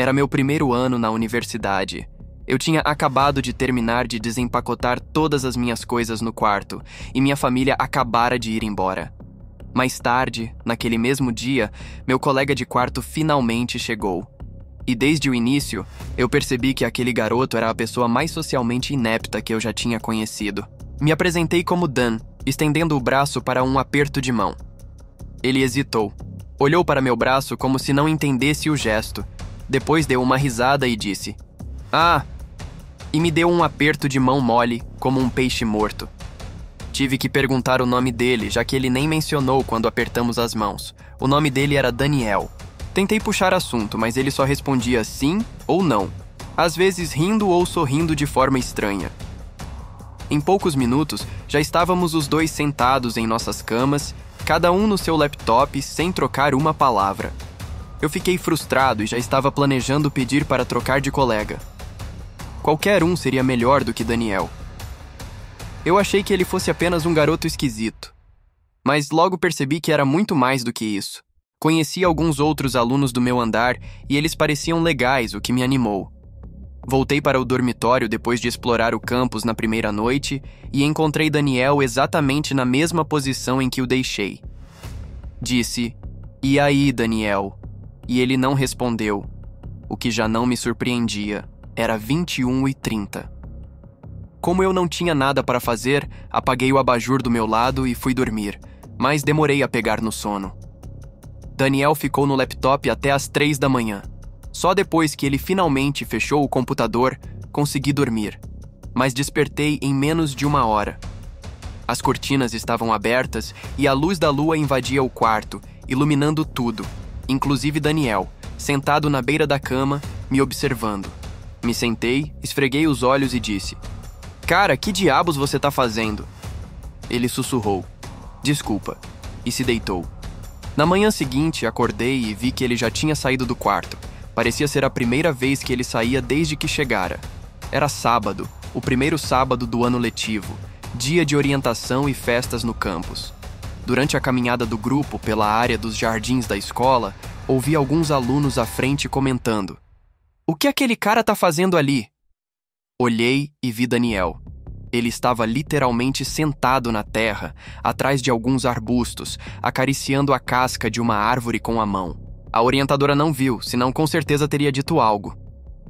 Era meu primeiro ano na universidade. Eu tinha acabado de terminar de desempacotar todas as minhas coisas no quarto e minha família acabara de ir embora. Mais tarde, naquele mesmo dia, meu colega de quarto finalmente chegou. E desde o início, eu percebi que aquele garoto era a pessoa mais socialmente inepta que eu já tinha conhecido. Me apresentei como Dan, estendendo o braço para um aperto de mão. Ele hesitou. Olhou para meu braço como se não entendesse o gesto. Depois deu uma risada e disse: "Ah!" E me deu um aperto de mão mole, como um peixe morto. Tive que perguntar o nome dele, já que ele nem mencionou quando apertamos as mãos. O nome dele era Daniel. Tentei puxar assunto, mas ele só respondia sim ou não, às vezes rindo ou sorrindo de forma estranha. Em poucos minutos, já estávamos os dois sentados em nossas camas, cada um no seu laptop, sem trocar uma palavra. Eu fiquei frustrado e já estava planejando pedir para trocar de colega. Qualquer um seria melhor do que Daniel. Eu achei que ele fosse apenas um garoto esquisito, mas logo percebi que era muito mais do que isso. Conheci alguns outros alunos do meu andar e eles pareciam legais, o que me animou. Voltei para o dormitório depois de explorar o campus na primeira noite e encontrei Daniel exatamente na mesma posição em que o deixei. Disse: "E aí, Daniel?" E ele não respondeu, o que já não me surpreendia. Era 21h30. Como eu não tinha nada para fazer, apaguei o abajur do meu lado e fui dormir, mas demorei a pegar no sono. Daniel ficou no laptop até às 3 da manhã. Só depois que ele finalmente fechou o computador, consegui dormir, mas despertei em menos de 1 hora. As cortinas estavam abertas e a luz da lua invadia o quarto, iluminando tudo, inclusive Daniel, sentado na beira da cama, me observando. Me sentei, esfreguei os olhos e disse: "Cara, que diabos você tá fazendo?" Ele sussurrou: "Desculpa", e se deitou. Na manhã seguinte, acordei e vi que ele já tinha saído do quarto. Parecia ser a primeira vez que ele saía desde que chegara. Era sábado, o primeiro sábado do ano letivo, dia de orientação e festas no campus. Durante a caminhada do grupo pela área dos jardins da escola, ouvi alguns alunos à frente comentando: "O que aquele cara tá fazendo ali?" Olhei e vi Daniel. Ele estava literalmente sentado na terra, atrás de alguns arbustos, acariciando a casca de uma árvore com a mão. A orientadora não viu, senão com certeza teria dito algo.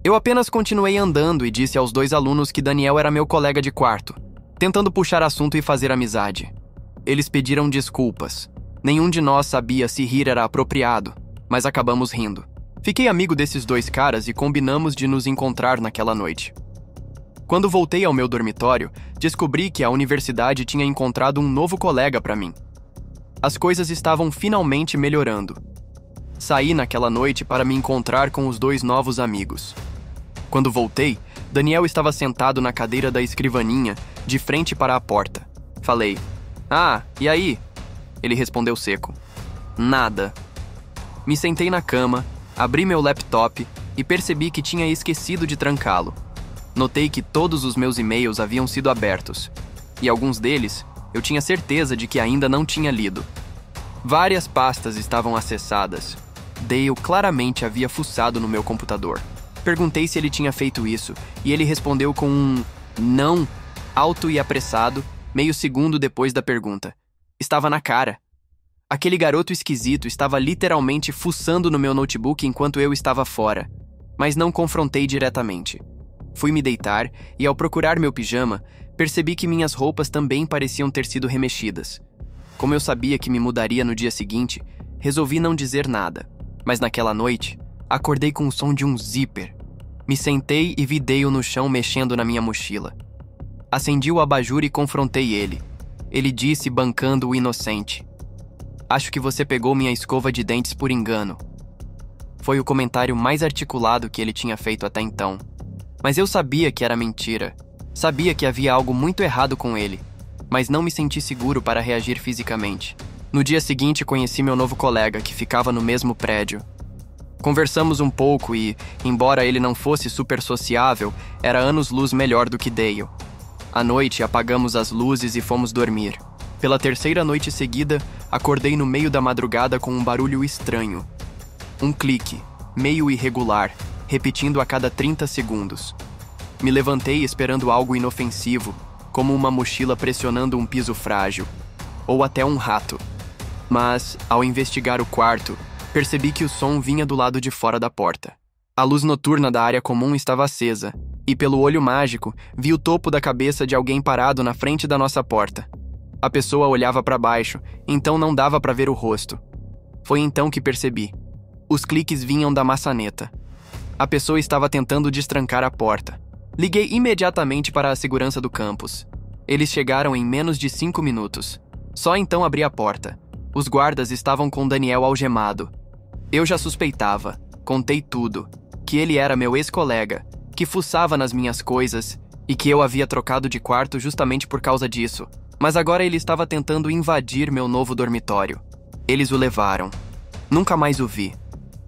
Eu apenas continuei andando e disse aos dois alunos que Daniel era meu colega de quarto, tentando puxar assunto e fazer amizade. Eles pediram desculpas. Nenhum de nós sabia se rir era apropriado, mas acabamos rindo. Fiquei amigo desses dois caras e combinamos de nos encontrar naquela noite. Quando voltei ao meu dormitório, descobri que a universidade tinha encontrado um novo colega para mim. As coisas estavam finalmente melhorando. Saí naquela noite para me encontrar com os dois novos amigos. Quando voltei, Daniel estava sentado na cadeira da escrivaninha, de frente para a porta. Falei: "Ah, e aí?" Ele respondeu seco: "Nada." Me sentei na cama, abri meu laptop e percebi que tinha esquecido de trancá-lo. Notei que todos os meus e-mails haviam sido abertos, e alguns deles eu tinha certeza de que ainda não tinha lido. Várias pastas estavam acessadas. Dale claramente havia fuçado no meu computador. Perguntei se ele tinha feito isso, e ele respondeu com um não, alto e apressado, meio segundo depois da pergunta. Estava na cara. Aquele garoto esquisito estava literalmente fuçando no meu notebook enquanto eu estava fora, mas não confrontei diretamente. Fui me deitar e, ao procurar meu pijama, percebi que minhas roupas também pareciam ter sido remexidas. Como eu sabia que me mudaria no dia seguinte, resolvi não dizer nada. Mas naquela noite, acordei com o som de um zíper. Me sentei e vi Dale no chão mexendo na minha mochila. Acendi o abajur e confrontei ele. Ele disse, bancando o inocente: "Acho que você pegou minha escova de dentes por engano." Foi o comentário mais articulado que ele tinha feito até então. Mas eu sabia que era mentira. Sabia que havia algo muito errado com ele, mas não me senti seguro para reagir fisicamente. No dia seguinte, conheci meu novo colega, que ficava no mesmo prédio. Conversamos um pouco e, embora ele não fosse super sociável, era anos-luz melhor do que Dale. À noite, apagamos as luzes e fomos dormir. Pela terceira noite seguida, acordei no meio da madrugada com um barulho estranho. Um clique, meio irregular, repetindo a cada 30 segundos. Me levantei esperando algo inofensivo, como uma mochila pressionando um piso frágil, ou até um rato. Mas, ao investigar o quarto, percebi que o som vinha do lado de fora da porta. A luz noturna da área comum estava acesa, e pelo olho mágico, vi o topo da cabeça de alguém parado na frente da nossa porta. A pessoa olhava para baixo, então não dava para ver o rosto. Foi então que percebi. Os cliques vinham da maçaneta. A pessoa estava tentando destrancar a porta. Liguei imediatamente para a segurança do campus. Eles chegaram em menos de 5 minutos. Só então abri a porta. Os guardas estavam com Daniel algemado. Eu já suspeitava, contei tudo, que ele era meu ex-colega, que fuçava nas minhas coisas e que eu havia trocado de quarto justamente por causa disso. Mas agora ele estava tentando invadir meu novo dormitório. Eles o levaram. Nunca mais o vi.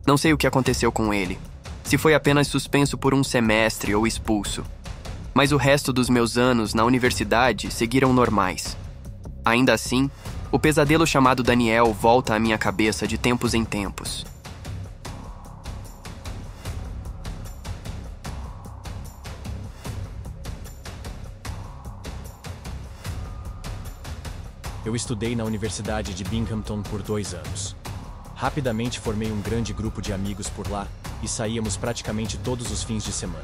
Não sei o que aconteceu com ele. Se foi apenas suspenso por um semestre ou expulso. Mas o resto dos meus anos na universidade seguiram normais. Ainda assim, o pesadelo chamado Daniel volta à minha cabeça de tempos em tempos. Eu estudei na Universidade de Binghamton por 2 anos. Rapidamente formei um grande grupo de amigos por lá e saíamos praticamente todos os fins de semana.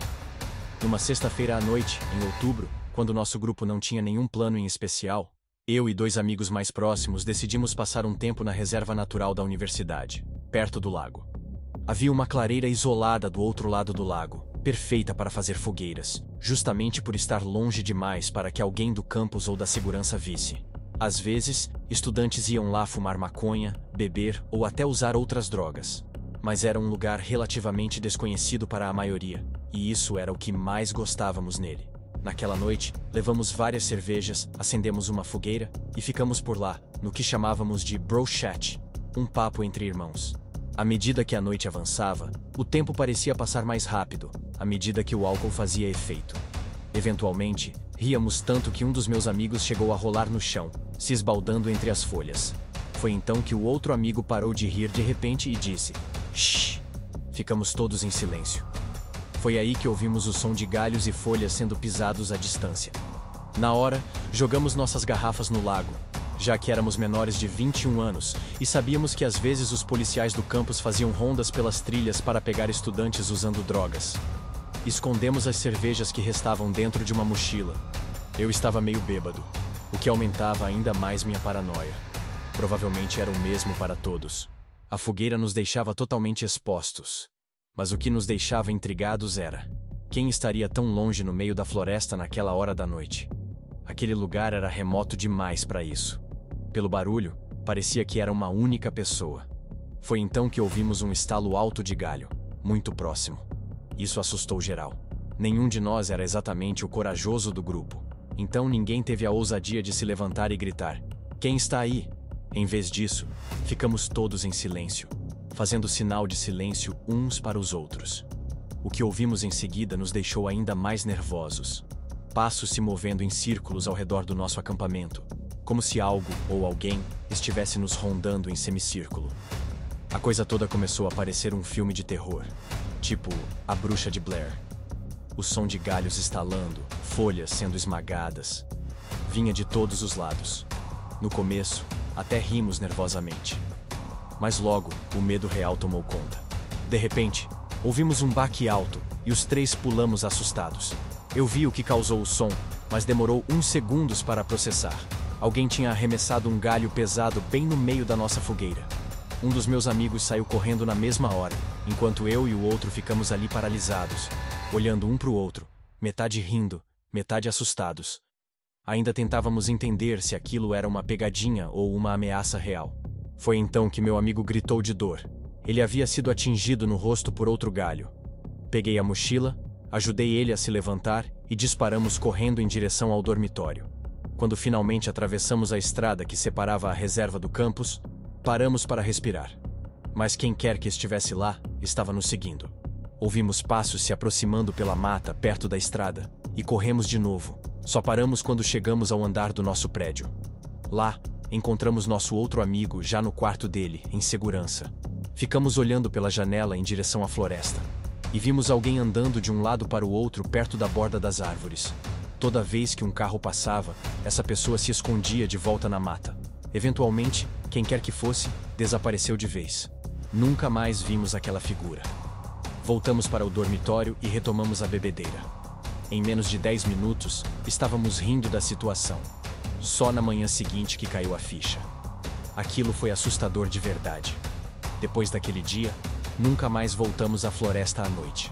Numa sexta-feira à noite, em outubro, quando nosso grupo não tinha nenhum plano em especial, eu e 2 amigos mais próximos decidimos passar um tempo na reserva natural da universidade, perto do lago. Havia uma clareira isolada do outro lado do lago, perfeita para fazer fogueiras, justamente por estar longe demais para que alguém do campus ou da segurança visse. Às vezes, estudantes iam lá fumar maconha, beber ou até usar outras drogas. Mas era um lugar relativamente desconhecido para a maioria, e isso era o que mais gostávamos nele. Naquela noite, levamos várias cervejas, acendemos uma fogueira e ficamos por lá, no que chamávamos de bro chat, um papo entre irmãos. À medida que a noite avançava, o tempo parecia passar mais rápido, à medida que o álcool fazia efeito. Eventualmente, ríamos tanto que um dos meus amigos chegou a rolar no chão, se esbaldando entre as folhas. Foi então que o outro amigo parou de rir de repente e disse: "Shh!" Ficamos todos em silêncio. Foi aí que ouvimos o som de galhos e folhas sendo pisados à distância. Na hora, jogamos nossas garrafas no lago, já que éramos menores de 21 anos e sabíamos que às vezes os policiais do campus faziam rondas pelas trilhas para pegar estudantes usando drogas. Escondemos as cervejas que restavam dentro de uma mochila. Eu estava meio bêbado, o que aumentava ainda mais minha paranoia. Provavelmente era o mesmo para todos. A fogueira nos deixava totalmente expostos. Mas o que nos deixava intrigados era: quem estaria tão longe no meio da floresta naquela hora da noite? Aquele lugar era remoto demais para isso. Pelo barulho, parecia que era uma única pessoa. Foi então que ouvimos um estalo alto de galho, muito próximo. Isso assustou geral. Nenhum de nós era exatamente o corajoso do grupo. Então ninguém teve a ousadia de se levantar e gritar: "Quem está aí?" Em vez disso, ficamos todos em silêncio, fazendo sinal de silêncio uns para os outros. O que ouvimos em seguida nos deixou ainda mais nervosos. Passos se movendo em círculos ao redor do nosso acampamento, como se algo ou alguém estivesse nos rondando em semicírculo. A coisa toda começou a parecer um filme de terror, tipo A Bruxa de Blair. O som de galhos estalando, folhas sendo esmagadas, vinha de todos os lados. No começo, até rimos nervosamente. Mas logo, o medo real tomou conta. De repente, ouvimos um baque alto e os 3 pulamos assustados. Eu vi o que causou o som, mas demorou uns segundos para processar. Alguém tinha arremessado um galho pesado bem no meio da nossa fogueira. Um dos meus amigos saiu correndo na mesma hora, enquanto eu e o outro ficamos ali paralisados, olhando um para o outro, metade rindo, metade assustados. Ainda tentávamos entender se aquilo era uma pegadinha ou uma ameaça real. Foi então que meu amigo gritou de dor. Ele havia sido atingido no rosto por outro galho. Peguei a mochila, ajudei ele a se levantar e disparamos correndo em direção ao dormitório. Quando finalmente atravessamos a estrada que separava a reserva do campus, paramos para respirar. Mas quem quer que estivesse lá, estava nos seguindo. Ouvimos passos se aproximando pela mata perto da estrada e corremos de novo. Só paramos quando chegamos ao andar do nosso prédio. Lá, encontramos nosso outro amigo já no quarto dele, em segurança. Ficamos olhando pela janela em direção à floresta. e vimos alguém andando de um lado para o outro perto da borda das árvores. Toda vez que um carro passava, essa pessoa se escondia de volta na mata. Eventualmente, quem quer que fosse, desapareceu de vez. Nunca mais vimos aquela figura. Voltamos para o dormitório e retomamos a bebedeira. Em menos de 10 minutos, estávamos rindo da situação. Só na manhã seguinte que caiu a ficha. Aquilo foi assustador de verdade. Depois daquele dia, nunca mais voltamos à floresta à noite.